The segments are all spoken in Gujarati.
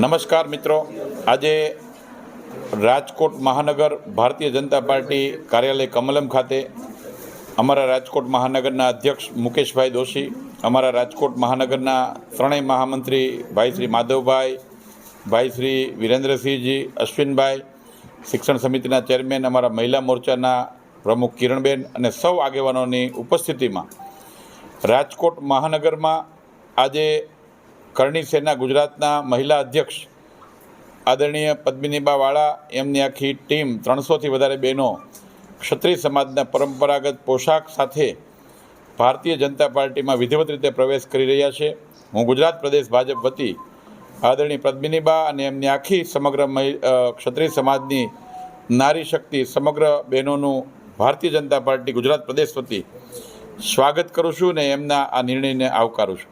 નમસ્કાર મિત્રો, આજે રાજકોટ મહાનગર ભારતીય જનતા પાર્ટી કાર્યાલય કમલમ ખાતે અમારા રાજકોટ મહાનગરના અધ્યક્ષ મુકેશભાઈ દોશી, અમારા રાજકોટ મહાનગરના ત્રણેય મહામંત્રી ભાઈ શ્રી માધવભાઈ, ભાઈ શ્રી વિરેન્દ્રસિંહજી, અશ્વિનભાઈ, શિક્ષણ સમિતિના ચેરમેન અમારા મહિલા મોરચાના પ્રમુખ કિરણબેન અને સૌ આગેવાનોની ઉપસ્થિતિમાં રાજકોટ મહાનગરમાં આજે કરણી સેના ગુજરાતના મહિલા અધ્યક્ષ આદરણીય પદ્મિનીબા વાળા એમની આખી ટીમ 300થી વધારે બહેનો ક્ષત્રિય સમાજના પરંપરાગત પોશાક સાથે ભારતીય જનતા પાર્ટીમાં વિધિવત રીતે પ્રવેશ કરી રહ્યા છે. હું ગુજરાત પ્રદેશ ભાજપ વતી આદરણીય પદ્મિનીબા અને એમની આખી સમગ્ર ક્ષત્રિય સમાજની નારી શક્તિ સમગ્ર બહેનોનું ભારતીય જનતા પાર્ટી ગુજરાત પ્રદેશ વતી સ્વાગત કરું છું ને એમના આ નિર્ણયને આવકારું છું.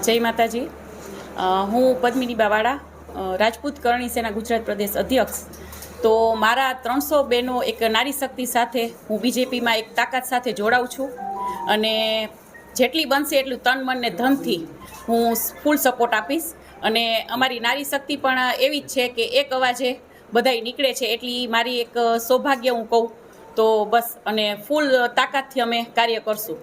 જય માતાજી. હું પદ્મિનીબા વાળા, રાજપૂત કરણી સેના ગુજરાત પ્રદેશ અધ્યક્ષ. તો મારા 300 બહેનો એક નારી શક્તિ સાથે હું બીજેપીમાં એક તાકાત સાથે જોડાઉં છું અને જેટલી બનશે એટલું તન મન ને ધનથી હું ફૂલ સપોર્ટ આપીશ. અને અમારી નારી શક્તિ પણ એવી જ છે કે એક અવાજે બધાય નીકળે છે, એટલી મારી એક સૌભાગ્ય હું કહું તો બસ. અને ફૂલ તાકાતથી અમે કાર્ય કરશું.